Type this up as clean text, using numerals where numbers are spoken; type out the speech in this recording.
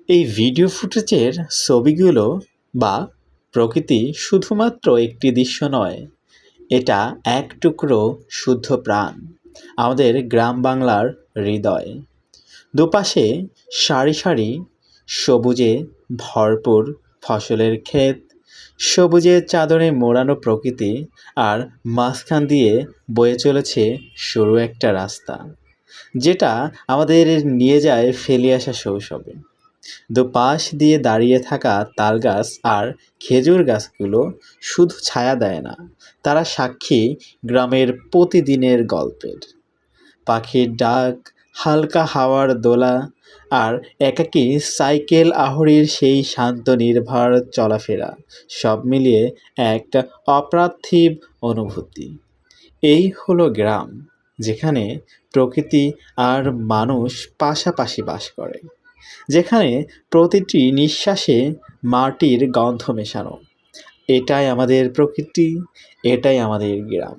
এই ভিডিও ফুটেজের ছবিগুলো বা প্রকৃতি শুধুমাত্র একটি দৃশ্য নয়, এটা এক টুকরো শুদ্ধ প্রাণ, আমাদের গ্রাম বাংলার হৃদয়। দুপাশে সারি সারি সবুজে ভরপুর ফসলের ক্ষেত, সবুজের চাদরে মোড়ানো প্রকৃতি, আর মাঝখান দিয়ে বয়ে চলেছে সরু একটা রাস্তা, যেটা আমাদের নিয়ে যায় ফেলে আসা শৈশবে। দুপাশ দিয়ে দাঁড়িয়ে থাকা তালগাছ আর খেজুর গাছগুলো শুধু ছায়া দেয় না, তারা সাক্ষী গ্রামের প্রতিদিনের গল্পের। পাখির ডাক, হালকা হাওয়ার দোলা, আর একাকী সাইকেল আহরির সেই শান্ত নির্ভর চলাফেরা, সব মিলিয়ে একটা অপার্থিব অনুভূতি। এই হলো গ্রাম, যেখানে প্রকৃতি আর মানুষ পাশাপাশি বাস করে, যেখানে প্রতিটি নিঃশ্বাসে মাটির গন্ধ মেশানো। এটাই আমাদের প্রকৃতি, এটাই আমাদের গ্রাম।